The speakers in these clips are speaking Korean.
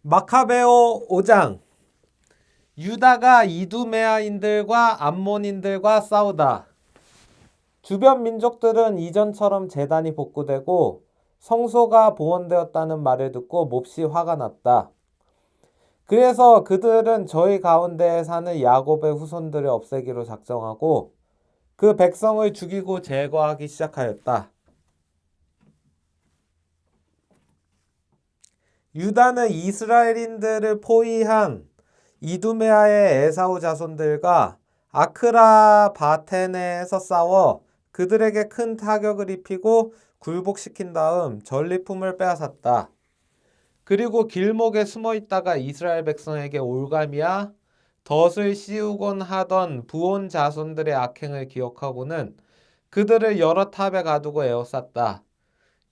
마카베오 5장. 유다가 이두메아인들과 암몬인들과 싸우다. 주변 민족들은 이전처럼 제단이 복구되고 성소가 보원되었다는 말을 듣고 몹시 화가 났다. 그래서 그들은 저희 가운데에 사는 야곱의 후손들을 없애기로 작정하고 그 백성을 죽이고 제거하기 시작하였다. 유다는 이스라엘인들을 포위한 이두메아의 에사우 자손들과 아크라 바테네에서 싸워 그들에게 큰 타격을 입히고 굴복시킨 다음 전리품을 빼앗았다. 그리고 길목에 숨어 있다가 이스라엘 백성에게 올가미야 덫을 씌우곤 하던 부온 자손들의 악행을 기억하고는 그들을 여러 탑에 가두고 에워쌌다.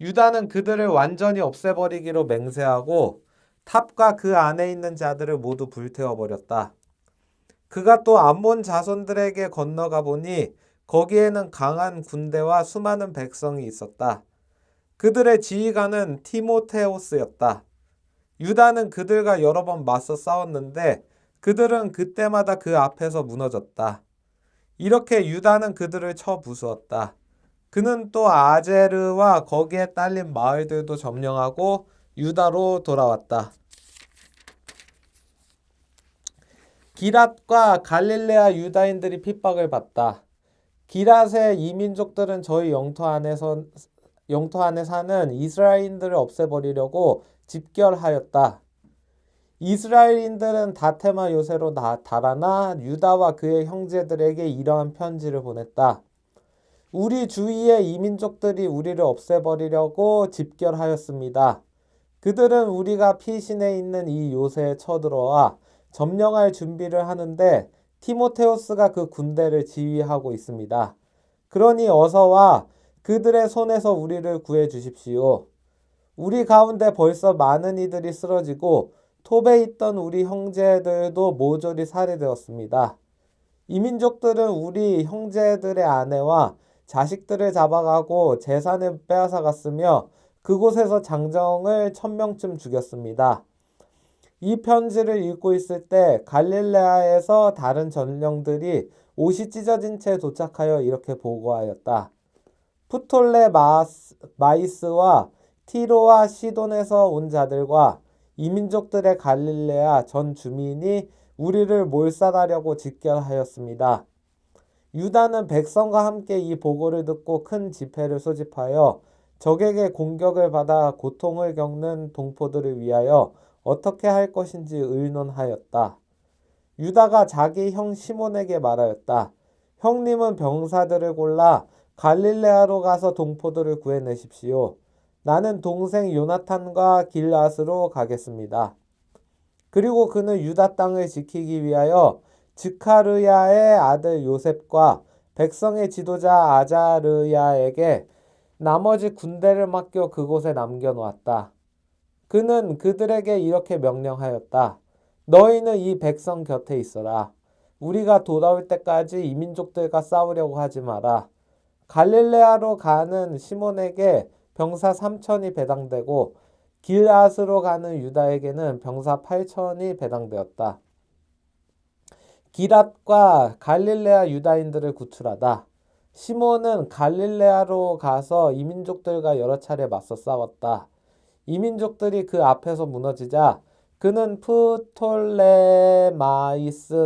유다는 그들을 완전히 없애버리기로 맹세하고 탑과 그 안에 있는 자들을 모두 불태워버렸다. 그가 또 암몬 자손들에게 건너가 보니 거기에는 강한 군대와 수많은 백성이 있었다. 그들의 지휘관은 티모테오스였다. 유다는 그들과 여러 번 맞서 싸웠는데 그들은 그때마다 그 앞에서 무너졌다. 이렇게 유다는 그들을 쳐 부수었다. 그는 또 아제르와 거기에 딸린 마을들도 점령하고 유다로 돌아왔다. 기랏과 갈릴레아 유다인들이 핍박을 받다. 기랏의 이민족들은 저희 영토 안에 사는 이스라엘인들을 없애버리려고 집결하였다. 이스라엘인들은 다테마 요새로 달아나 유다와 그의 형제들에게 이러한 편지를 보냈다. 우리 주위의 이민족들이 우리를 없애버리려고 집결하였습니다. 그들은 우리가 피신해 있는 이 요새에 쳐들어와 점령할 준비를 하는데 티모테우스가 그 군대를 지휘하고 있습니다. 그러니 어서와 그들의 손에서 우리를 구해 주십시오. 우리 가운데 벌써 많은 이들이 쓰러지고 톱에 있던 우리 형제들도 모조리 살해되었습니다. 이민족들은 우리 형제들의 아내와 자식들을 잡아가고 재산을 빼앗아갔으며 그곳에서 장정을 1000명쯤 죽였습니다. 이 편지를 읽고 있을 때 갈릴레아에서 다른 전령들이 옷이 찢어진 채 도착하여 이렇게 보고하였다. 프톨레마이스와 티로와 시돈에서 온 자들과 이민족들의 갈릴레아 전 주민이 우리를 몰살하려고 집결하였습니다. 유다는 백성과 함께 이 보고를 듣고 큰 집회를 소집하여 적에게 공격을 받아 고통을 겪는 동포들을 위하여 어떻게 할 것인지 의논하였다. 유다가 자기 형 시몬에게 말하였다. 형님은 병사들을 골라 갈릴레아로 가서 동포들을 구해내십시오. 나는 동생 요나탄과 길앗으로 가겠습니다. 그리고 그는 유다 땅을 지키기 위하여 즈카르야의 아들 요셉과 백성의 지도자 아자르야에게 나머지 군대를 맡겨 그곳에 남겨놓았다. 그는 그들에게 이렇게 명령하였다. 너희는 이 백성 곁에 있어라. 우리가 돌아올 때까지 이민족들과 싸우려고 하지 마라. 갈릴레아로 가는 시몬에게 병사 3000이 배당되고 길앗으로 가는 유다에게는 병사 8000이 배당되었다. 기랏과 갈릴레아 유다인들을 구출하다. 시몬은 갈릴레아로 가서 이민족들과 여러 차례 맞서 싸웠다. 이민족들이 그 앞에서 무너지자 그는 프톨레마이스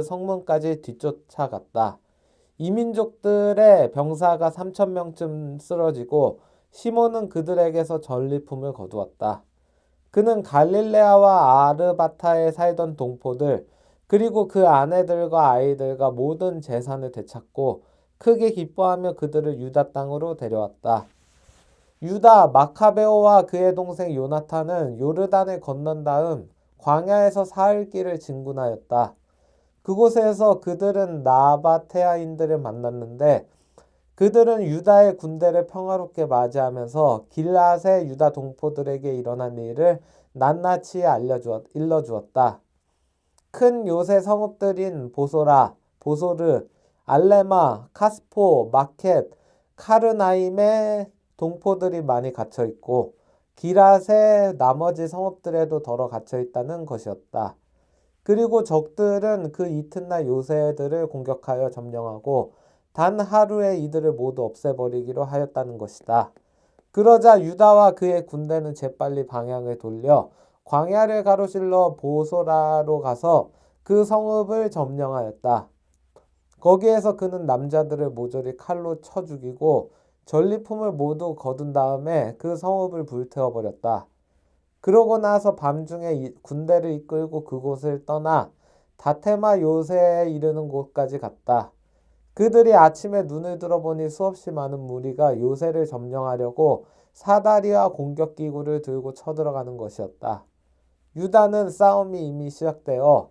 성문까지 뒤쫓아갔다. 이민족들의 병사가 3000명쯤 쓰러지고 시몬은 그들에게서 전리품을 거두었다. 그는 갈릴레아와 아르바타에 살던 동포들 그리고 그 아내들과 아이들과 모든 재산을 되찾고 크게 기뻐하며 그들을 유다 땅으로 데려왔다. 유다 마카베오와 그의 동생 요나탄은 요르단을 건넌 다음 광야에서 사흘 길을 진군하였다. 그곳에서 그들은 나바테아인들을 만났는데 그들은 유다의 군대를 평화롭게 맞이하면서 길앗의 유다 동포들에게 일어난 일을 낱낱이 일러주었다. 큰 요새 성읍들인 보소라, 보소르, 알레마, 카스포, 마켓, 카르나임에 동포들이 많이 갇혀 있고 기랏의 나머지 성읍들에도 덜어 갇혀 있다는 것이었다. 그리고 적들은 그 이튿날 요새들을 공격하여 점령하고 단 하루에 이들을 모두 없애버리기로 하였다는 것이다. 그러자 유다와 그의 군대는 재빨리 방향을 돌려 광야를 가로질러 보소라로 가서 그 성읍을 점령하였다. 거기에서 그는 남자들을 모조리 칼로 쳐 죽이고 전리품을 모두 거둔 다음에 그 성읍을 불태워버렸다. 그러고 나서 밤중에 군대를 이끌고 그곳을 떠나 다테마 요새에 이르는 곳까지 갔다. 그들이 아침에 눈을 들어보니 수없이 많은 무리가 요새를 점령하려고 사다리와 공격기구를 들고 쳐들어가는 것이었다. 유다는 싸움이 이미 시작되어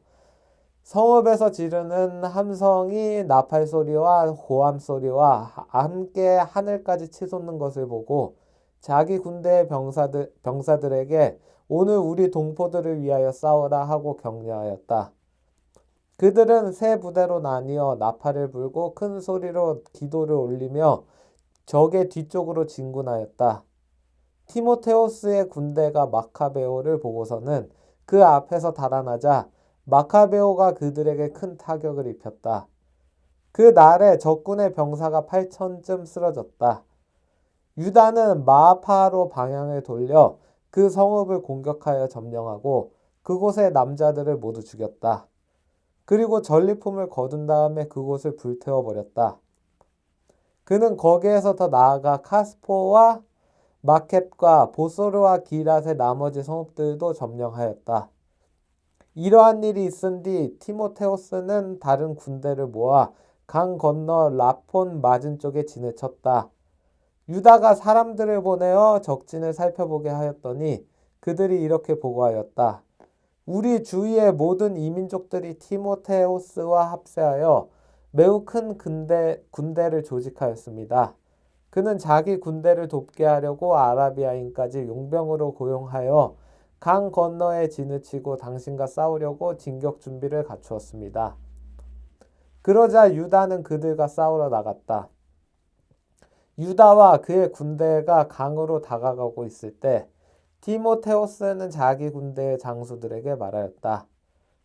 성읍에서 지르는 함성이 나팔 소리와 고함 소리와 함께 하늘까지 치솟는 것을 보고 자기 군대의 병사들에게 오늘 우리 동포들을 위하여 싸우라 하고 격려하였다. 그들은 세 부대로 나뉘어 나팔을 불고 큰 소리로 기도를 올리며 적의 뒤쪽으로 진군하였다. 티모테오스의 군대가 마카베오를 보고서는 그 앞에서 달아나자 마카베오가 그들에게 큰 타격을 입혔다. 그 날에 적군의 병사가 8천쯤 쓰러졌다. 유다는 마아파로 방향을 돌려 그 성읍을 공격하여 점령하고 그곳의 남자들을 모두 죽였다. 그리고 전리품을 거둔 다음에 그곳을 불태워버렸다. 그는 거기에서 더 나아가 카스포와 마켓과 보소르와 기랏의 나머지 성읍들도 점령하였다. 이러한 일이 있은 뒤 티모테오스는 다른 군대를 모아 강 건너 라폰 맞은쪽에 진을 쳤다. 유다가 사람들을 보내어 적진을 살펴보게 하였더니 그들이 이렇게 보고하였다. 우리 주위의 모든 이민족들이 티모테오스와 합세하여 매우 큰 군대를 조직하였습니다. 그는 자기 군대를 돕게 하려고 아라비아인까지 용병으로 고용하여 강 건너에 진을 치고 당신과 싸우려고 진격 준비를 갖추었습니다. 그러자 유다는 그들과 싸우러 나갔다. 유다와 그의 군대가 강으로 다가가고 있을 때 티모테오스는 자기 군대의 장수들에게 말하였다.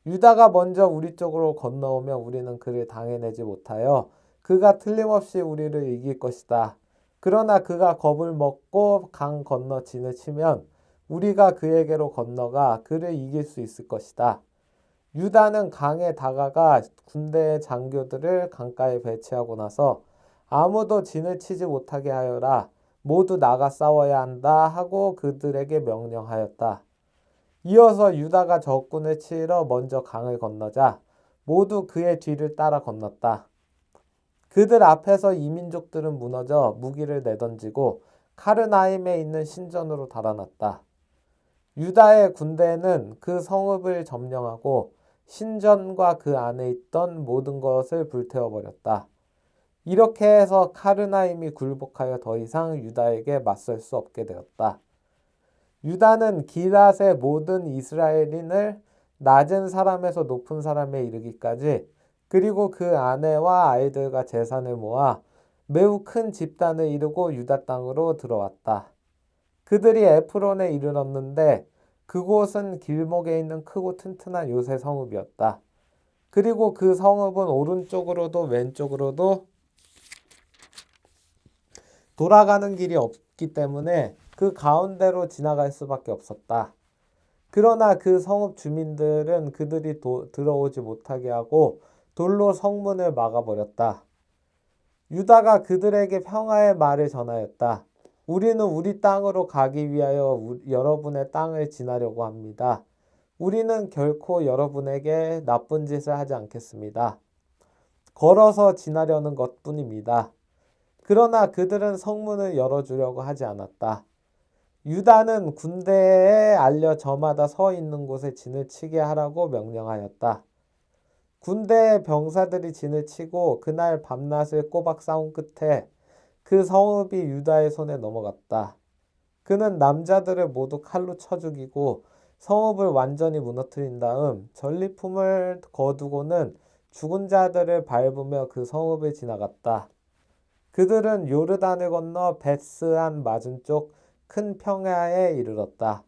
유다가 먼저 우리 쪽으로 건너오면 우리는 그를 당해내지 못하여 그가 틀림없이 우리를 이길 것이다. 그러나 그가 겁을 먹고 강 건너 진을 치면 우리가 그에게로 건너가 그를 이길 수 있을 것이다. 유다는 강에 다가가 군대의 장교들을 강가에 배치하고 나서 아무도 진을 치지 못하게 하여라. 모두 나가 싸워야 한다 하고 그들에게 명령하였다. 이어서 유다가 적군을 치러 먼저 강을 건너자 모두 그의 뒤를 따라 건넜다. 그들 앞에서 이민족들은 무너져 무기를 내던지고 카르나임에 있는 신전으로 달아났다. 유다의 군대는 그 성읍을 점령하고 신전과 그 안에 있던 모든 것을 불태워버렸다. 이렇게 해서 카르나임이 굴복하여 더 이상 유다에게 맞설 수 없게 되었다. 유다는 기랏의 모든 이스라엘인을 낮은 사람에서 높은 사람에 이르기까지 그리고 그 아내와 아이들과 재산을 모아 매우 큰 집단을 이루고 유다 땅으로 들어왔다. 그들이 에프론에 이르렀는데 그곳은 길목에 있는 크고 튼튼한 요새 성읍이었다. 그리고 그 성읍은 오른쪽으로도 왼쪽으로도 돌아가는 길이 없기 때문에 그 가운데로 지나갈 수밖에 없었다. 그러나 그 성읍 주민들은 그들이 들어오지 못하게 하고 돌로 성문을 막아버렸다. 유다가 그들에게 평화의 말을 전하였다. 우리는 우리 땅으로 가기 위하여 여러분의 땅을 지나려고 합니다. 우리는 결코 여러분에게 나쁜 짓을 하지 않겠습니다. 걸어서 지나려는 것뿐입니다. 그러나 그들은 성문을 열어주려고 하지 않았다. 유다는 군대에 알려 저마다 서 있는 곳에 진을 치게 하라고 명령하였다. 군대의 병사들이 진을 치고 그날 밤낮을 꼬박 싸운 끝에 그 성읍이 유다의 손에 넘어갔다. 그는 남자들을 모두 칼로 쳐 죽이고 성읍을 완전히 무너뜨린 다음 전리품을 거두고는 죽은 자들을 밟으며 그 성읍을 지나갔다. 그들은 요르단을 건너 벳스안 맞은쪽 큰 평야에 이르렀다.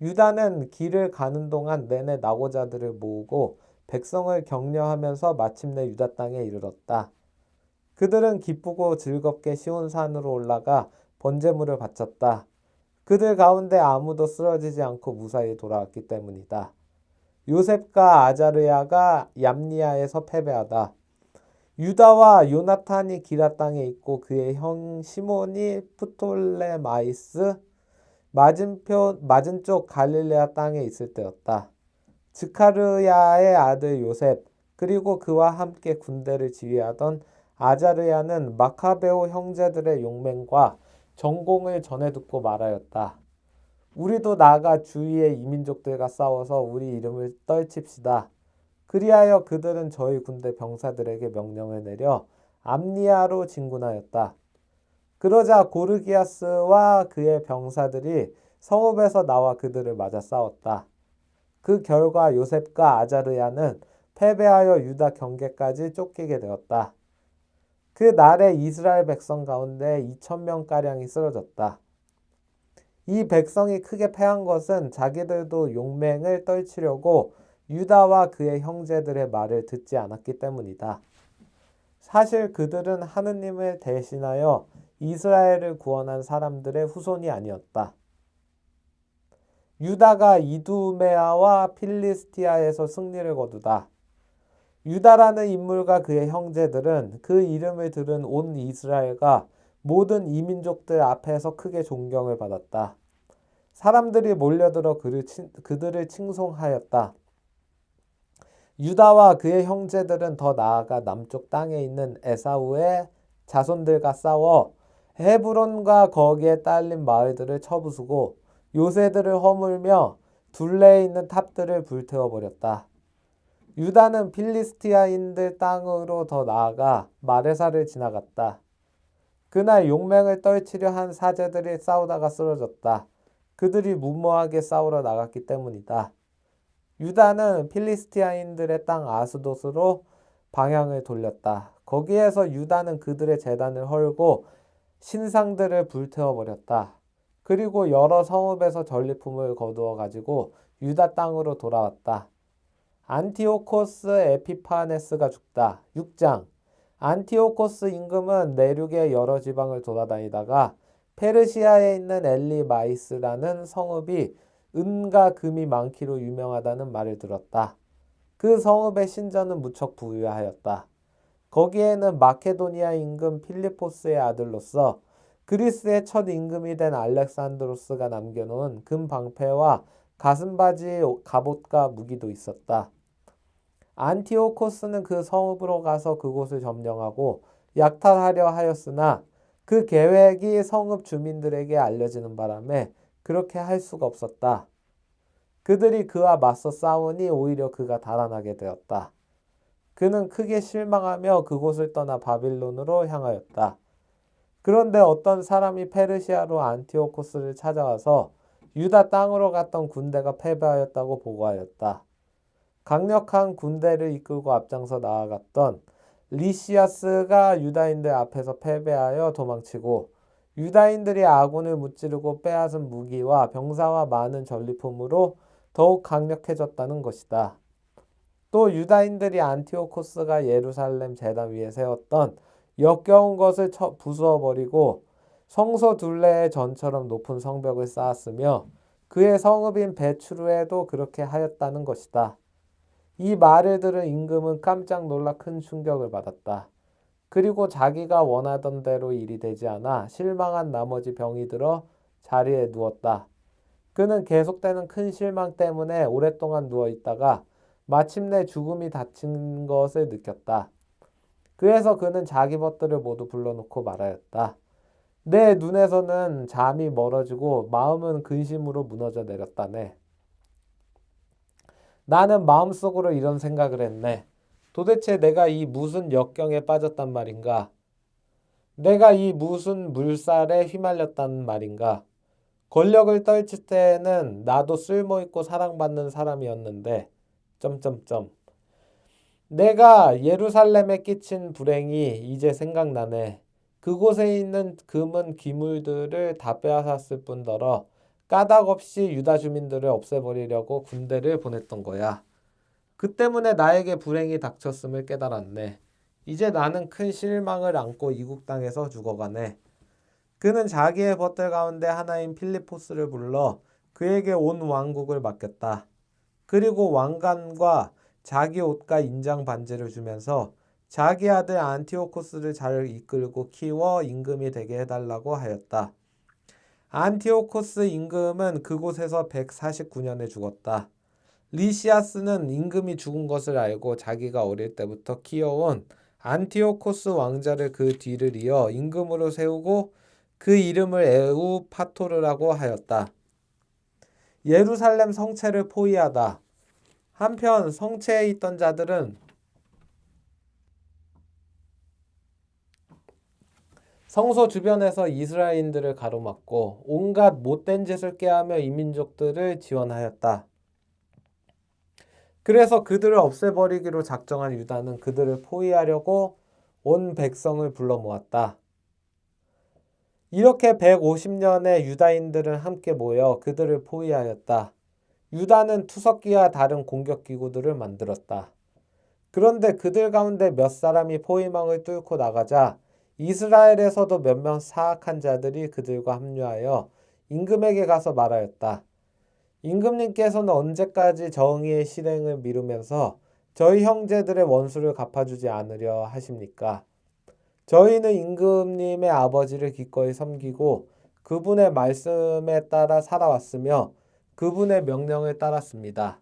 유다는 길을 가는 동안 내내 낙오자들을 모으고 백성을 격려하면서 마침내 유다 땅에 이르렀다. 그들은 기쁘고 즐겁게 시온산으로 올라가 번제물을 바쳤다. 그들 가운데 아무도 쓰러지지 않고 무사히 돌아왔기 때문이다. 요셉과 아자르야가 얌니아에서 패배하다. 유다와 요나탄이 기라 땅에 있고 그의 형 시몬이 프톨레마이스 맞은쪽 갈릴레아 땅에 있을 때였다. 스가랴의 아들 요셉 그리고 그와 함께 군대를 지휘하던 아자르야는 마카베오 형제들의 용맹과 전공을 전해 듣고 말하였다. 우리도 나아가 주위의 이민족들과 싸워서 우리 이름을 떨칩시다. 그리하여 그들은 저희 군대 병사들에게 명령을 내려 암니아로 진군하였다. 그러자 고르기아스와 그의 병사들이 성읍에서 나와 그들을 맞아 싸웠다. 그 결과 요셉과 아자르야는 패배하여 유다 경계까지 쫓기게 되었다. 그 날에 이스라엘 백성 가운데 2,000명가량이 쓰러졌다. 이 백성이 크게 패한 것은 자기들도 용맹을 떨치려고 유다와 그의 형제들의 말을 듣지 않았기 때문이다. 사실 그들은 하느님을 대신하여 이스라엘을 구원한 사람들의 후손이 아니었다. 유다가 이두메아와 필리스티아에서 승리를 거두다. 유다라는 인물과 그의 형제들은 그 이름을 들은 온 이스라엘과 모든 이민족들 앞에서 크게 존경을 받았다. 사람들이 몰려들어 그들을 칭송하였다. 유다와 그의 형제들은 더 나아가 남쪽 땅에 있는 에사우의 자손들과 싸워 헤브론과 거기에 딸린 마을들을 쳐부수고 요새들을 허물며 둘레에 있는 탑들을 불태워버렸다. 유다는 필리스티아인들 땅으로 더 나아가 마레사를 지나갔다. 그날 용맹을 떨치려 한 사제들이 싸우다가 쓰러졌다. 그들이 무모하게 싸우러 나갔기 때문이다. 유다는 필리스티아인들의 땅 아스돗으로 방향을 돌렸다. 거기에서 유다는 그들의 제단을 헐고 신상들을 불태워버렸다. 그리고 여러 성읍에서 전리품을 거두어 가지고 유다 땅으로 돌아왔다. 안티오코스 에피파네스가 죽다. 6장. 안티오코스 임금은 내륙의 여러 지방을 돌아다니다가 페르시아에 있는 엘리마이스라는 성읍이 은과 금이 많기로 유명하다는 말을 들었다. 그 성읍의 신전은 무척 부유하였다. 거기에는 마케도니아 임금 필리포스의 아들로서 그리스의 첫 임금이 된 알렉산드로스가 남겨놓은 금 방패와 가슴바지, 갑옷과 무기도 있었다. 안티오코스는 그 성읍으로 가서 그곳을 점령하고 약탈하려 하였으나 그 계획이 성읍 주민들에게 알려지는 바람에 그렇게 할 수가 없었다. 그들이 그와 맞서 싸우니 오히려 그가 달아나게 되었다. 그는 크게 실망하며 그곳을 떠나 바빌론으로 향하였다. 그런데 어떤 사람이 페르시아로 안티오코스를 찾아와서 유다 땅으로 갔던 군대가 패배하였다고 보고하였다. 강력한 군대를 이끌고 앞장서 나아갔던 리시아스가 유다인들 앞에서 패배하여 도망치고 유다인들이 아군을 무찌르고 빼앗은 무기와 병사와 많은 전리품으로 더욱 강력해졌다는 것이다. 또 유다인들이 안티오코스가 예루살렘 제단 위에 세웠던 역겨운 것을 부수어버리고 성소 둘레에 전처럼 높은 성벽을 쌓았으며 그의 성읍인 베추르에도 그렇게 하였다는 것이다. 이 말을 들은 임금은 깜짝 놀라 큰 충격을 받았다. 그리고 자기가 원하던 대로 일이 되지 않아 실망한 나머지 병이 들어 자리에 누웠다. 그는 계속되는 큰 실망 때문에 오랫동안 누워있다가 마침내 죽음이 닥친 것을 느꼈다. 그래서 그는 자기 벗들을 모두 불러놓고 말하였다. 내 눈에서는 잠이 멀어지고 마음은 근심으로 무너져 내렸다네. 나는 마음속으로 이런 생각을 했네. 도대체 내가 이 무슨 역경에 빠졌단 말인가? 내가 이 무슨 물살에 휘말렸단 말인가? 권력을 떨칠 때는 나도 쓸모있고 사랑받는 사람이었는데 내가 예루살렘에 끼친 불행이 이제 생각나네. 그곳에 있는 금은 기물들을 다 빼앗았을 뿐더러 까닭없이 유다 주민들을 없애버리려고 군대를 보냈던 거야. 그 때문에 나에게 불행이 닥쳤음을 깨달았네. 이제 나는 큰 실망을 안고 이국 땅에서 죽어가네. 그는 자기의 벗들 가운데 하나인 필리포스를 불러 그에게 온 왕국을 맡겼다. 그리고 왕관과 자기 옷과 인장 반지를 주면서 자기 아들 안티오코스를 잘 이끌고 키워 임금이 되게 해달라고 하였다. 안티오코스 임금은 그곳에서 149년에 죽었다. 리시아스는 임금이 죽은 것을 알고 자기가 어릴 때부터 키워온 안티오코스 왕자를 그 뒤를 이어 임금으로 세우고 그 이름을 에우파토르라고 하였다. 예루살렘 성체를 포위하다. 한편 성체에 있던 자들은 성소 주변에서 이스라엘인들을 가로막고 온갖 못된 짓을 꾀하며 이민족들을 지원하였다. 그래서 그들을 없애버리기로 작정한 유다는 그들을 포위하려고 온 백성을 불러 모았다. 이렇게 150년의 유다인들은 함께 모여 그들을 포위하였다. 유다는 투석기와 다른 공격 기구들을 만들었다. 그런데 그들 가운데 몇 사람이 포위망을 뚫고 나가자 이스라엘에서도 몇몇 사악한 자들이 그들과 합류하여 임금에게 가서 말하였다. 임금님께서는 언제까지 정의의 실행을 미루면서 저희 형제들의 원수를 갚아주지 않으려 하십니까? 저희는 임금님의 아버지를 기꺼이 섬기고 그분의 말씀에 따라 살아왔으며 그분의 명령을 따랐습니다.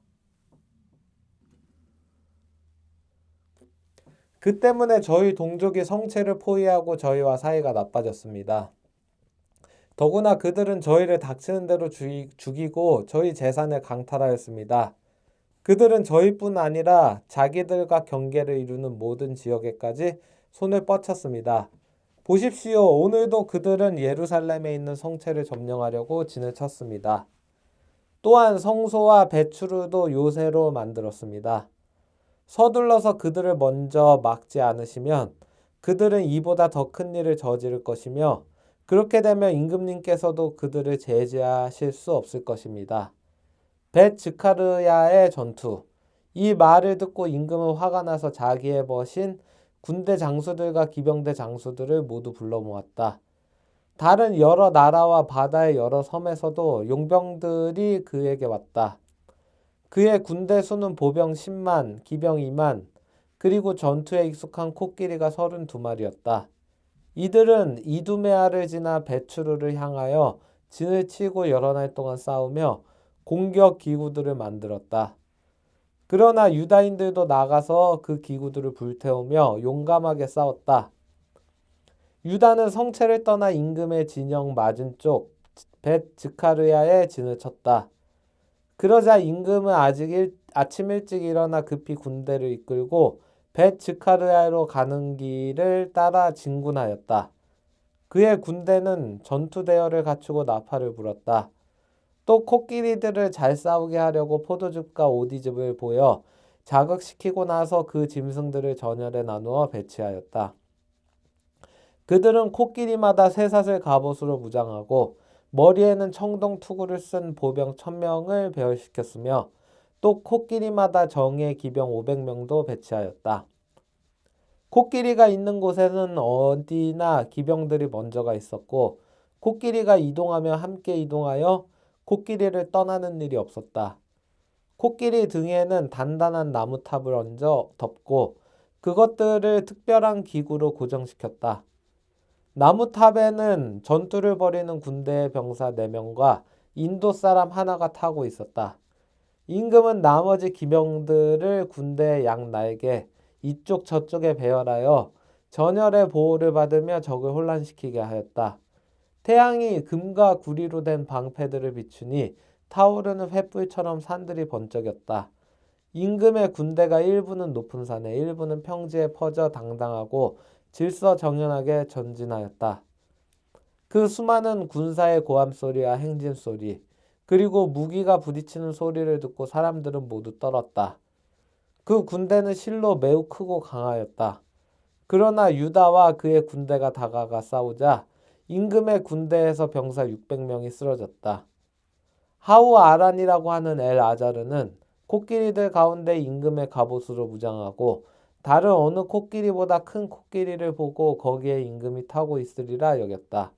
그 때문에 저희 동족이 성체를 포위하고 저희와 사이가 나빠졌습니다. 더구나 그들은 저희를 닥치는 대로 죽이고 저희 재산을 강탈하였습니다. 그들은 저희뿐 아니라 자기들과 경계를 이루는 모든 지역에까지 손을 뻗쳤습니다. 보십시오. 오늘도 그들은 예루살렘에 있는 성체를 점령하려고 진을 쳤습니다. 또한 성소와 배추루도 요새로 만들었습니다. 서둘러서 그들을 먼저 막지 않으시면 그들은 이보다 더 큰 일을 저지를 것이며 그렇게 되면 임금님께서도 그들을 제지하실 수 없을 것입니다. 벳 즈카르야의 전투. 이 말을 듣고 임금은 화가 나서 자기의 벗인 군대 장수들과 기병대 장수들을 모두 불러 모았다. 다른 여러 나라와 바다의 여러 섬에서도 용병들이 그에게 왔다. 그의 군대 수는 보병 10만, 기병 2만, 그리고 전투에 익숙한 코끼리가 32마리였다. 이들은 이두메아를 지나 베추르를 향하여 진을 치고 여러 날 동안 싸우며 공격 기구들을 만들었다. 그러나 유다인들도 나가서 그 기구들을 불태우며 용감하게 싸웠다. 유다는 성체를 떠나 임금의 진영 맞은쪽 벳 즈카르야에 진을 쳤다. 그러자 임금은 아침 일찍 일어나 급히 군대를 이끌고 벳 즈카르야로 가는 길을 따라 진군하였다. 그의 군대는 전투 대열을 갖추고 나팔을 불었다. 또 코끼리들을 잘 싸우게 하려고 포도즙과 오디즙을 보여 자극시키고 나서 그 짐승들을 전열에 나누어 배치하였다. 그들은 코끼리마다 쇠사슬 갑옷으로 무장하고 머리에는 청동 투구를 쓴 보병 1000명을 배열시켰으며 또 코끼리마다 정예 기병 500명도 배치하였다. 코끼리가 있는 곳에는 어디나 기병들이 먼저가 있었고 코끼리가 이동하며 함께 이동하여 코끼리를 떠나는 일이 없었다. 코끼리 등에는 단단한 나무탑을 얹어 덮고 그것들을 특별한 기구로 고정시켰다. 나무탑에는 전투를 벌이는 군대의 병사 4명과 인도 사람 하나가 타고 있었다. 임금은 나머지 기병들을 군대의 양 날개 이쪽 저쪽에 배열하여 전열의 보호를 받으며 적을 혼란시키게 하였다. 태양이 금과 구리로 된 방패들을 비추니 타오르는 횃불처럼 산들이 번쩍였다. 임금의 군대가 일부는 높은 산에 일부는 평지에 퍼져 당당하고 질서정연하게 전진하였다. 그 수많은 군사의 고함소리와 행진소리 그리고 무기가 부딪히는 소리를 듣고 사람들은 모두 떨었다. 그 군대는 실로 매우 크고 강하였다. 그러나 유다와 그의 군대가 다가가 싸우자 임금의 군대에서 병사 600명이 쓰러졌다. 하우 아란이라고 하는 엘 아자르는 코끼리들 가운데 임금의 갑옷으로 무장하고 다른 어느 코끼리보다 큰 코끼리를 보고 거기에 임금이 타고 있으리라 여겼다.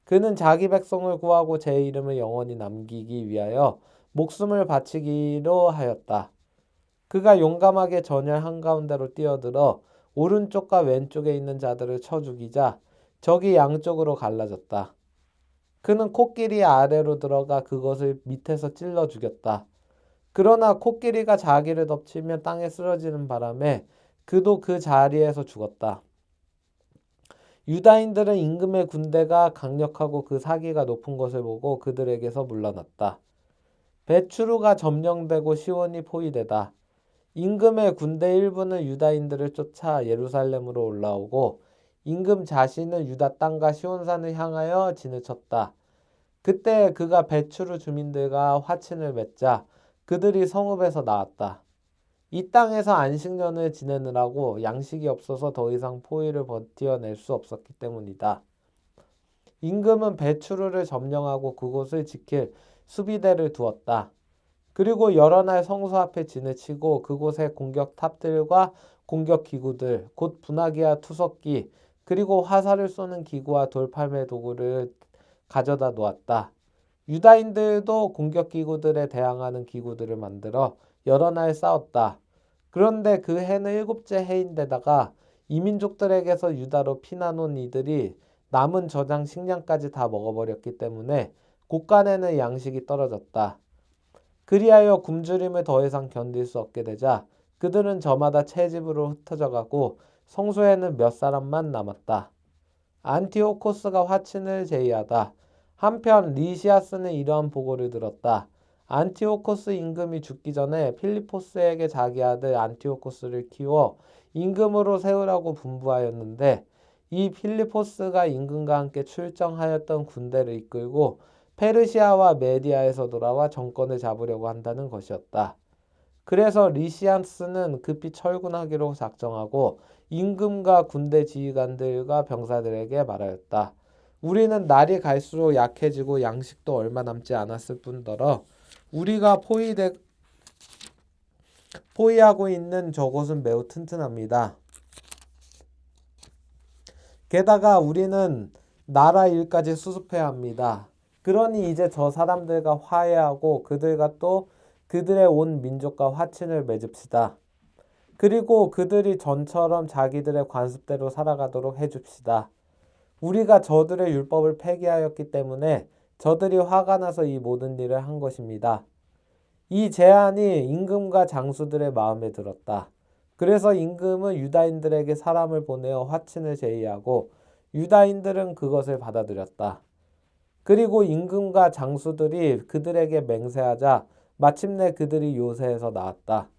그는 자기 백성을 구하고 제 이름을 영원히 남기기 위하여 목숨을 바치기로 하였다. 그가 용감하게 전열 한가운데로 뛰어들어 오른쪽과 왼쪽에 있는 자들을 쳐 죽이자 적이 양쪽으로 갈라졌다. 그는 코끼리 아래로 들어가 그것을 밑에서 찔러 죽였다. 그러나 코끼리가 자기를 덮치며 땅에 쓰러지는 바람에 그도 그 자리에서 죽었다. 유다인들은 임금의 군대가 강력하고 그 사기가 높은 것을 보고 그들에게서 물러났다. 베추루가 점령되고 시온이 포위되다. 임금의 군대 일부는 유다인들을 쫓아 예루살렘으로 올라오고 임금 자신은 유다 땅과 시온산을 향하여 진을 쳤다. 그때 그가 베추루 주민들과 화친을 맺자 그들이 성읍에서 나왔다. 이 땅에서 안식년을 지내느라고 양식이 없어서 더 이상 포위를 버텨낼 수 없었기 때문이다. 임금은 베추루를 점령하고 그곳을 지킬 수비대를 두었다. 그리고 여러 날 성소 앞에 진을 치고 그곳에 공격 탑들과 공격 기구들, 곧 분화기와 투석기, 그리고 화살을 쏘는 기구와 돌팔매 도구를 가져다 놓았다. 유다인들도 공격 기구들에 대항하는 기구들을 만들어 여러 날 싸웠다. 그런데 그 해는 일곱째 해인데다가 이민족들에게서 유다로 피난 온 이들이 남은 저장 식량까지 다 먹어버렸기 때문에 곳간에는 양식이 떨어졌다. 그리하여 굶주림을 더 이상 견딜 수 없게 되자 그들은 저마다 채집으로 흩어져 가고 성소에는 몇 사람만 남았다. 안티오코스가 화친을 제의하다. 한편 리시아스는 이러한 보고를 들었다. 안티오코스 임금이 죽기 전에 필리포스에게 자기 아들 안티오코스를 키워 임금으로 세우라고 분부하였는데 이 필리포스가 임금과 함께 출정하였던 군대를 이끌고 페르시아와 메디아에서 돌아와 정권을 잡으려고 한다는 것이었다. 그래서 리시아스는 급히 철군하기로 작정하고 임금과 군대 지휘관들과 병사들에게 말하였다. 우리는 날이 갈수록 약해지고 양식도 얼마 남지 않았을 뿐더러 우리가 포위하고 있는 저곳은 매우 튼튼합니다. 게다가 우리는 나라 일까지 수습해야 합니다. 그러니 이제 저 사람들과 화해하고 그들과 또 그들의 온 민족과 화친을 맺읍시다. 그리고 그들이 전처럼 자기들의 관습대로 살아가도록 해줍시다. 우리가 저들의 율법을 폐기하였기 때문에 저들이 화가 나서 이 모든 일을 한 것입니다. 이 제안이 임금과 장수들의 마음에 들었다. 그래서 임금은 유다인들에게 사람을 보내어 화친을 제의하고 유다인들은 그것을 받아들였다. 그리고 임금과 장수들이 그들에게 맹세하자 마침내 그들이 요새에서 나왔다.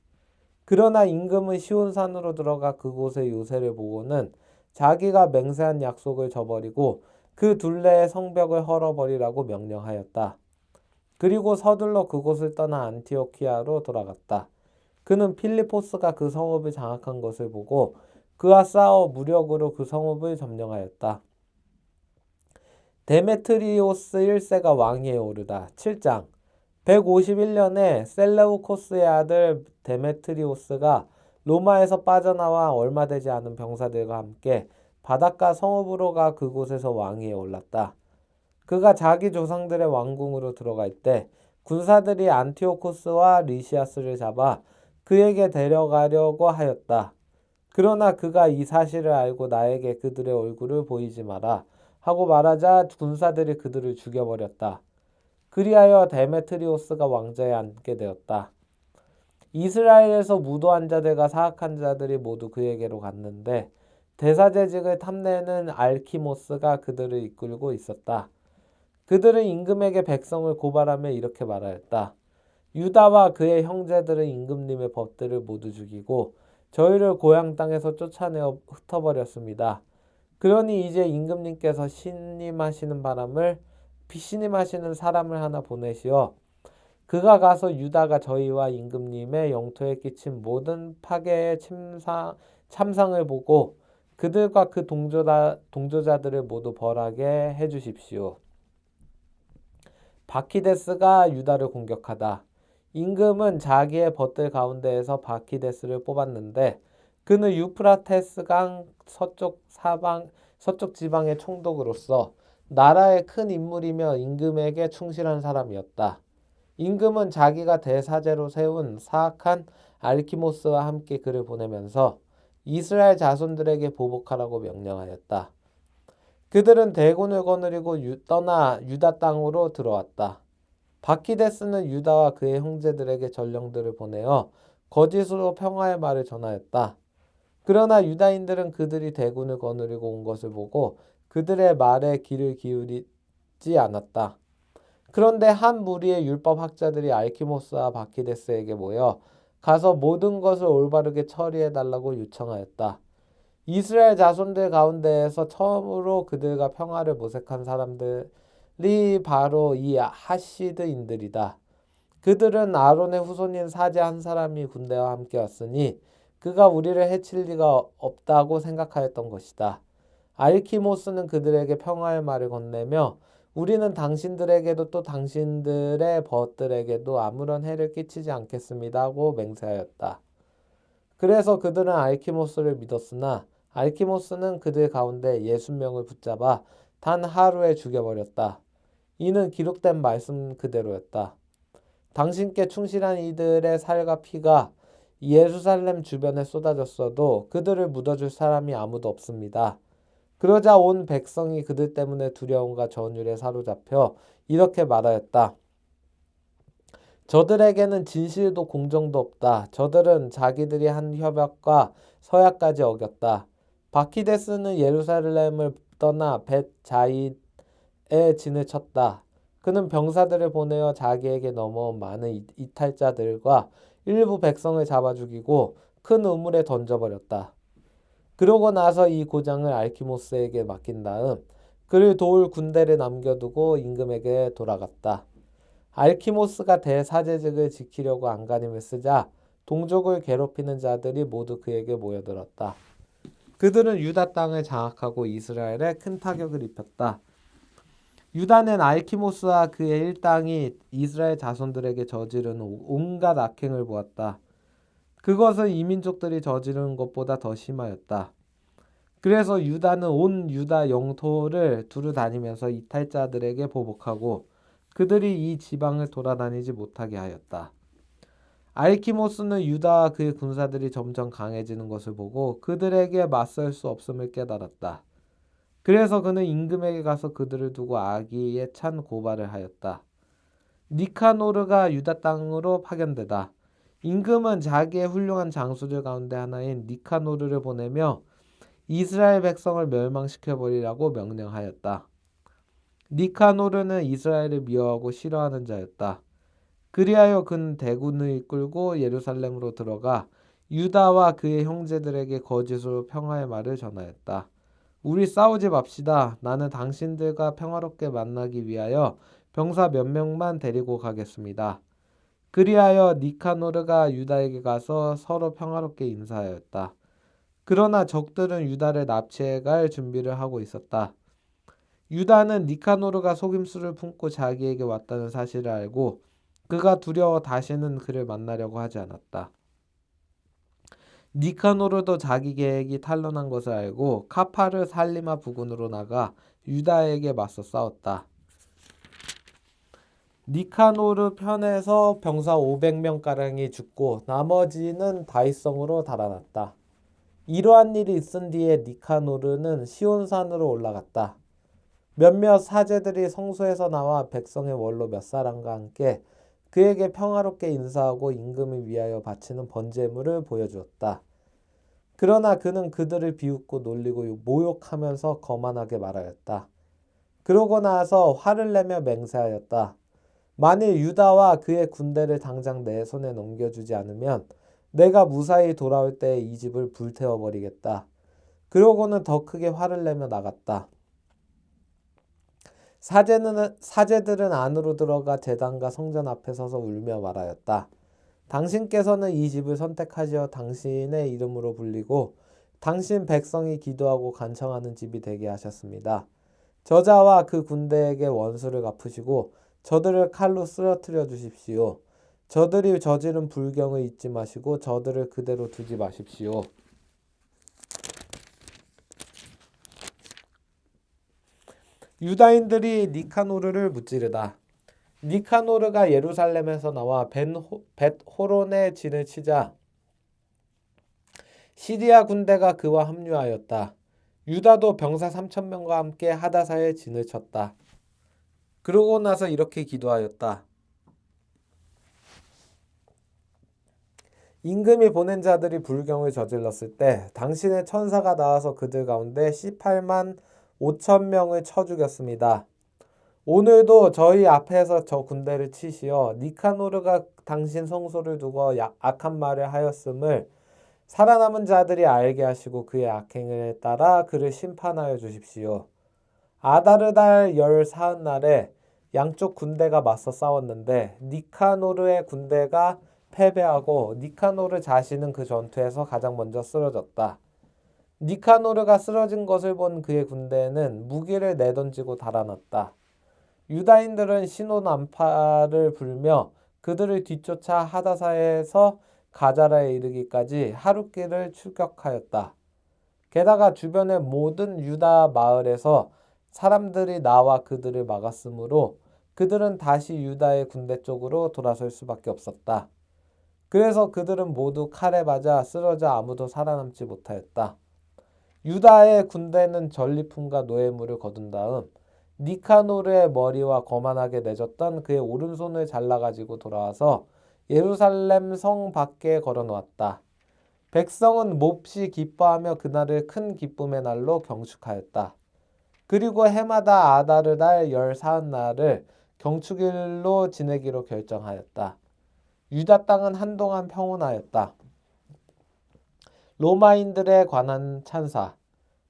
그러나 임금은 시온산으로 들어가 그곳의 요새를 보고는 자기가 맹세한 약속을 저버리고 그 둘레의 성벽을 헐어버리라고 명령하였다. 그리고 서둘러 그곳을 떠나 안티오키아로 돌아갔다. 그는 필리포스가 그 성읍을 장악한 것을 보고 그와 싸워 무력으로 그 성읍을 점령하였다. 데메트리오스 1세가 왕위에 오르다. 7장 151년에 셀레우코스의 아들 데메트리오스가 로마에서 빠져나와 얼마 되지 않은 병사들과 함께 바닷가 성읍으로 가 그곳에서 왕위에 올랐다. 그가 자기 조상들의 왕궁으로 들어갈 때 군사들이 안티오코스와 리시아스를 잡아 그에게 데려가려고 하였다. 그러나 그가 이 사실을 알고 나에게 그들의 얼굴을 보이지 마라 하고 말하자 군사들이 그들을 죽여버렸다. 그리하여 데메트리오스가 왕좌에 앉게 되었다. 이스라엘에서 무도한 자들과 사악한 자들이 모두 그에게로 갔는데 대사제직을 탐내는 알키모스가 그들을 이끌고 있었다. 그들은 임금에게 백성을 고발하며 이렇게 말하였다. 유다와 그의 형제들은 임금님의 법들을 모두 죽이고 저희를 고향 땅에서 쫓아내어 흩어버렸습니다. 그러니 이제 임금님께서 신임하시는 사람을 하나 보내시어 그가 가서 유다가 저희와 임금님의 영토에 끼친 모든 파괴의 참상을 보고 그들과 그 동조자들을 모두 벌하게 해주십시오. 바키데스가 유다를 공격하다. 임금은 자기의 벗들 가운데에서 바키데스를 뽑았는데 그는 유프라테스강 서쪽 지방의 총독으로서 나라의 큰 인물이며 임금에게 충실한 사람이었다. 임금은 자기가 대사제로 세운 사악한 알키모스와 함께 그를 보내면서 이스라엘 자손들에게 보복하라고 명령하였다. 그들은 대군을 거느리고 떠나 유다 땅으로 들어왔다. 바키데스는 유다와 그의 형제들에게 전령들을 보내어 거짓으로 평화의 말을 전하였다. 그러나 유다인들은 그들이 대군을 거느리고 온 것을 보고 그들의 말에 귀를 기울이지 않았다. 그런데 한 무리의 율법학자들이 알키모스와 바키데스에게 모여 가서 모든 것을 올바르게 처리해달라고 요청하였다. 이스라엘 자손들 가운데에서 처음으로 그들과 평화를 모색한 사람들이 바로 이 하시드인들이다. 그들은 아론의 후손인 사제 한 사람이 군대와 함께 왔으니 그가 우리를 해칠 리가 없다고 생각하였던 것이다. 알키모스는 그들에게 평화의 말을 건네며 우리는 당신들에게도 또 당신들의 벗들에게도 아무런 해를 끼치지 않겠습니다 하고 맹세하였다. 그래서 그들은 알키모스를 믿었으나 알키모스는 그들 가운데 60명을 붙잡아 단 하루에 죽여버렸다. 이는 기록된 말씀 그대로였다. 당신께 충실한 이들의 살과 피가 예루살렘 주변에 쏟아졌어도 그들을 묻어줄 사람이 아무도 없습니다. 그러자 온 백성이 그들 때문에 두려움과 전율에 사로잡혀 이렇게 말하였다. 저들에게는 진실도 공정도 없다. 저들은 자기들이 한 협약과 서약까지 어겼다. 바키데스는 예루살렘을 떠나 벳자이에 진을 쳤다. 그는 병사들을 보내어 자기에게 넘어온 많은 이탈자들과 일부 백성을 잡아 죽이고 큰 우물에 던져버렸다. 그러고 나서 이 고장을 알키모스에게 맡긴 다음 그를 도울 군대를 남겨두고 임금에게 돌아갔다. 알키모스가 대사제직을 지키려고 안간힘을 쓰자 동족을 괴롭히는 자들이 모두 그에게 모여들었다. 그들은 유다 땅을 장악하고 이스라엘에 큰 타격을 입혔다. 유다는 알키모스와 그의 일당이 이스라엘 자손들에게 저지른 온갖 악행을 보았다. 그것은 이민족들이 저지르는 것보다 더 심하였다. 그래서 유다는 온 유다 영토를 두루 다니면서 이탈자들에게 보복하고 그들이 이 지방을 돌아다니지 못하게 하였다. 알키모스는 유다와 그의 군사들이 점점 강해지는 것을 보고 그들에게 맞설 수 없음을 깨달았다. 그래서 그는 임금에게 가서 그들을 두고 악의에 찬 고발을 하였다. 니카노르가 유다 땅으로 파견되다. 임금은 자기의 훌륭한 장수들 가운데 하나인 니카노르를 보내며 이스라엘 백성을 멸망시켜버리라고 명령하였다. 니카노르는 이스라엘을 미워하고 싫어하는 자였다. 그리하여 그는 대군을 이끌고 예루살렘으로 들어가 유다와 그의 형제들에게 거짓으로 평화의 말을 전하였다. 우리 싸우지 맙시다. 나는 당신들과 평화롭게 만나기 위하여 병사 몇 명만 데리고 가겠습니다. 그리하여 니카노르가 유다에게 가서 서로 평화롭게 인사하였다. 그러나 적들은 유다를 납치해 갈 준비를 하고 있었다. 유다는 니카노르가 속임수를 품고 자기에게 왔다는 사실을 알고 그가 두려워 다시는 그를 만나려고 하지 않았다. 니카노르도 자기 계획이 탄로난 것을 알고 카파르 살리마 부근으로 나가 유다에게 맞서 싸웠다. 니카노르 편에서 병사 500명가량이 죽고 나머지는 다윗성으로 달아났다. 이러한 일이 있은 뒤에 니카노르는 시온산으로 올라갔다. 몇몇 사제들이 성소에서 나와 백성의 원로 몇 사람과 함께 그에게 평화롭게 인사하고 임금을 위하여 바치는 번제물을 보여주었다. 그러나 그는 그들을 비웃고 놀리고 모욕하면서 거만하게 말하였다. 그러고 나서 화를 내며 맹세하였다. 만일 유다와 그의 군대를 당장 내 손에 넘겨주지 않으면 내가 무사히 돌아올 때 이 집을 불태워버리겠다. 그러고는 더 크게 화를 내며 나갔다. 사제들은 안으로 들어가 제단과 성전 앞에 서서 울며 말하였다. 당신께서는 이 집을 선택하시어 당신의 이름으로 불리고 당신 백성이 기도하고 간청하는 집이 되게 하셨습니다. 저자와 그 군대에게 원수를 갚으시고 저들을 칼로 쓰러뜨려 주십시오. 저들이 저지른 불경을 잊지 마시고 저들을 그대로 두지 마십시오. 유다인들이 니카노르를 무찌르다. 니카노르가 예루살렘에서 나와 벳호론에 진을 치자 시리아 군대가 그와 합류하였다. 유다도 병사 3,000명과 함께 하다사에 진을 쳤다. 그러고 나서 이렇게 기도하였다. 임금이 보낸 자들이 불경을 저질렀을 때 당신의 천사가 나와서 그들 가운데 18만 5천 명을 쳐 죽였습니다. 오늘도 저희 앞에서 저 군대를 치시어 니카노르가 당신 성소를 두고 악한 말을 하였음을 살아남은 자들이 알게 하시고 그의 악행을 따라 그를 심판하여 주십시오. 아다르달 열 사흔날에 양쪽 군대가 맞서 싸웠는데 니카노르의 군대가 패배하고 니카노르 자신은 그 전투에서 가장 먼저 쓰러졌다. 니카노르가 쓰러진 것을 본 그의 군대는 무기를 내던지고 달아났다. 유다인들은 신호난파를 불며 그들을 뒤쫓아 하다사에서 가자라에 이르기까지 하룻길을 출격하였다. 게다가 주변의 모든 유다 마을에서 사람들이 나와 그들을 막았으므로 그들은 다시 유다의 군대 쪽으로 돌아설 수밖에 없었다. 그래서 그들은 모두 칼에 맞아 쓰러져 아무도 살아남지 못하였다. 유다의 군대는 전리품과 노예물을 거둔 다음 니카노르의 머리와 거만하게 내줬던 그의 오른손을 잘라가지고 돌아와서 예루살렘 성 밖에 걸어놓았다. 백성은 몹시 기뻐하며 그날을 큰 기쁨의 날로 경축하였다. 그리고 해마다 아다르달 열 사흔날을 경축일로 지내기로 결정하였다. 유다 땅은 한동안 평온하였다. 로마인들에 관한 찬사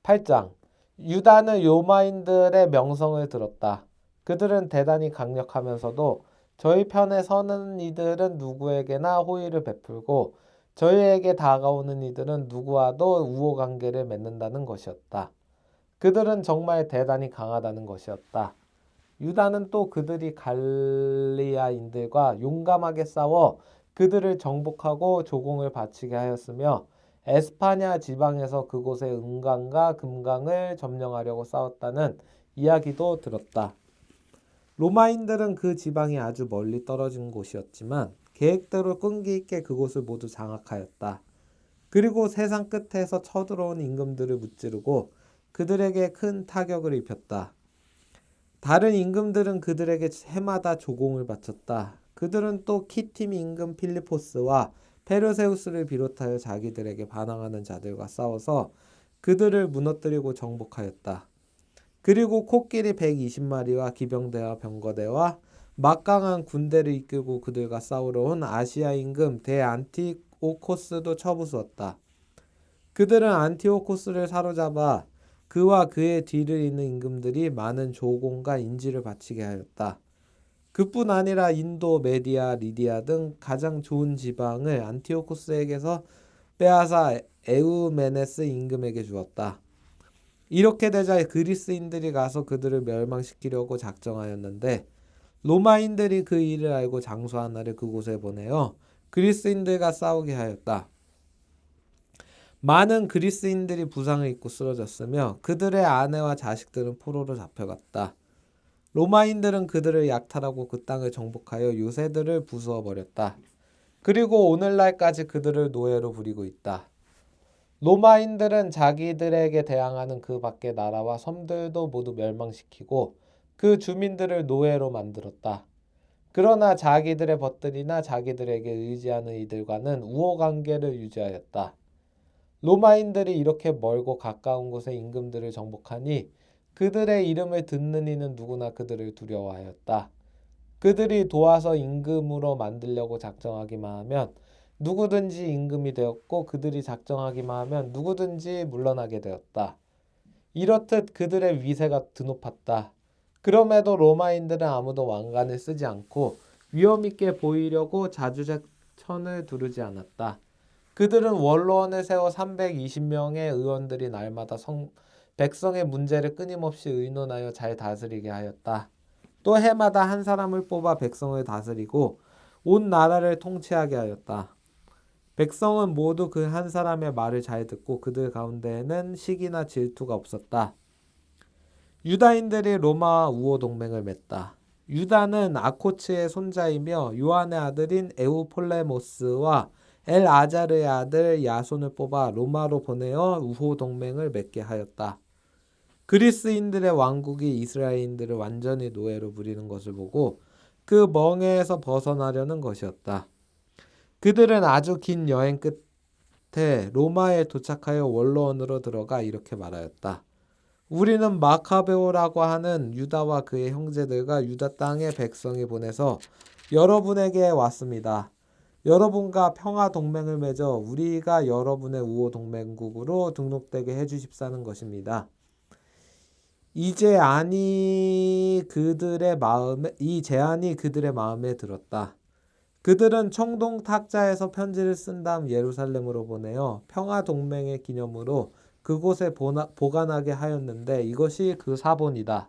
8장. 유다는 로마인들의 명성을 들었다. 그들은 대단히 강력하면서도 저희 편에 서는 이들은 누구에게나 호의를 베풀고 저희에게 다가오는 이들은 누구와도 우호관계를 맺는다는 것이었다. 그들은 정말 대단히 강하다는 것이었다. 유다는 또 그들이 갈리아인들과 용감하게 싸워 그들을 정복하고 조공을 바치게 하였으며 에스파냐 지방에서 그곳의 은강과 금강을 점령하려고 싸웠다는 이야기도 들었다. 로마인들은 그 지방이 아주 멀리 떨어진 곳이었지만 계획대로 끈기 있게 그곳을 모두 장악하였다. 그리고 세상 끝에서 쳐들어온 임금들을 무찌르고 그들에게 큰 타격을 입혔다. 다른 임금들은 그들에게 해마다 조공을 바쳤다. 그들은 또 키팀 임금 필리포스와 페르세우스를 비롯하여 자기들에게 반항하는 자들과 싸워서 그들을 무너뜨리고 정복하였다. 그리고 코끼리 120마리와 기병대와 병거대와 막강한 군대를 이끌고 그들과 싸우러 온 아시아 임금 대안티오코스도 쳐부수었다. 그들은 안티오코스를 사로잡아 그와 그의 뒤를 잇는 임금들이 많은 조공과 인지를 바치게 하였다. 그뿐 아니라 인도, 메디아, 리디아 등 가장 좋은 지방을 안티오코스에게서 빼앗아 에우메네스 임금에게 주었다. 이렇게 되자 그리스인들이 가서 그들을 멸망시키려고 작정하였는데 로마인들이 그 일을 알고 장수 하나를 그곳에 보내어 그리스인들과 싸우게 하였다. 많은 그리스인들이 부상을 입고 쓰러졌으며 그들의 아내와 자식들은 포로로 잡혀갔다. 로마인들은 그들을 약탈하고 그 땅을 정복하여 요새들을 부수어 버렸다. 그리고 오늘날까지 그들을 노예로 부리고 있다. 로마인들은 자기들에게 대항하는 그 밖의 나라와 섬들도 모두 멸망시키고 그 주민들을 노예로 만들었다. 그러나 자기들의 벗들이나 자기들에게 의지하는 이들과는 우호관계를 유지하였다. 로마인들이 이렇게 멀고 가까운 곳의 임금들을 정복하니 그들의 이름을 듣는 이는 누구나 그들을 두려워하였다. 그들이 도와서 임금으로 만들려고 작정하기만 하면 누구든지 임금이 되었고 그들이 작정하기만 하면 누구든지 물러나게 되었다. 이렇듯 그들의 위세가 드높았다. 그럼에도 로마인들은 아무도 왕관을 쓰지 않고 위엄있게 보이려고 자주제천을 두르지 않았다. 그들은 원로원을 세워 320명의 의원들이 날마다 백성의 문제를 끊임없이 의논하여 잘 다스리게 하였다. 또 해마다 한 사람을 뽑아 백성을 다스리고 온 나라를 통치하게 하였다. 백성은 모두 그 한 사람의 말을 잘 듣고 그들 가운데에는 시기나 질투가 없었다. 유다인들이 로마와 우호 동맹을 맺다. 유다는 아코츠의 손자이며 요한의 아들인 에우폴레모스와 엘아자르의 아들 야손을 뽑아 로마로 보내어 우호 동맹을 맺게 하였다. 그리스인들의 왕국이 이스라엘인들을 완전히 노예로 부리는 것을 보고 그 멍에에서 벗어나려는 것이었다. 그들은 아주 긴 여행 끝에 로마에 도착하여 원로원으로 들어가 이렇게 말하였다. 우리는 마카베오라고 하는 유다와 그의 형제들과 유다 땅의 백성이 보내서 여러분에게 왔습니다. 여러분과 평화 동맹을 맺어 우리가 여러분의 우호 동맹국으로 등록되게 해주십사는 것입니다. 이 제안이 그들의 마음에 들었다. 그들은 청동 탁자에서 편지를 쓴 다음 예루살렘으로 보내어 평화 동맹의 기념으로 그곳에 보관하게 하였는데 이것이 그 사본이다.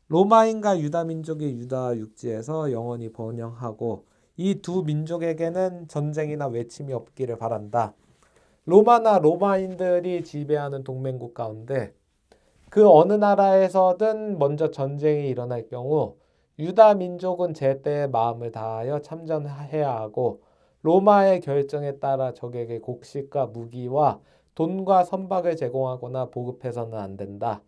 로마인과 유다 민족이 유다 육지에서 영원히 번영하고 이 두 민족에게는 전쟁이나 외침이 없기를 바란다. 로마나 로마인들이 지배하는 동맹국 가운데 그 어느 나라에서든 먼저 전쟁이 일어날 경우 유다 민족은 제때에 마음을 다하여 참전해야 하고 로마의 결정에 따라 적에게 곡식과 무기와 돈과 선박을 제공하거나 보급해서는 안 된다.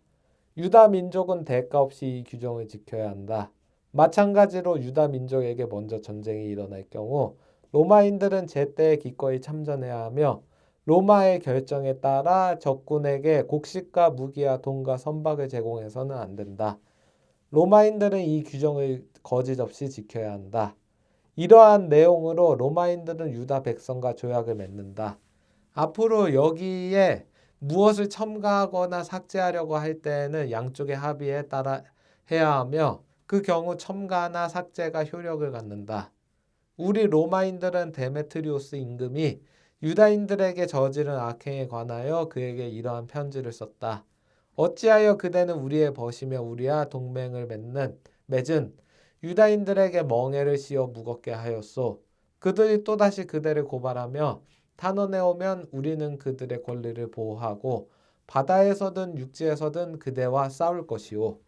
유다 민족은 대가 없이 이 규정을 지켜야 한다. 마찬가지로 유다 민족에게 먼저 전쟁이 일어날 경우 로마인들은 제때에 기꺼이 참전해야 하며 로마의 결정에 따라 적군에게 곡식과 무기와 돈과 선박을 제공해서는 안 된다. 로마인들은 이 규정을 거짓 없이 지켜야 한다. 이러한 내용으로 로마인들은 유다 백성과 조약을 맺는다. 앞으로 여기에 무엇을 첨가하거나 삭제하려고 할 때에는 양쪽의 합의에 따라 해야 하며 그 경우 첨가나 삭제가 효력을 갖는다. 우리 로마인들은 데메트리오스 임금이 유다인들에게 저지른 악행에 관하여 그에게 이러한 편지를 썼다. 어찌하여 그대는 우리의 벗이며 우리와 동맹을 맺은 유다인들에게 멍에를 씌워 무겁게 하였소. 그들이 또다시 그대를 고발하며 탄원해 오면 우리는 그들의 권리를 보호하고 바다에서든 육지에서든 그대와 싸울 것이오.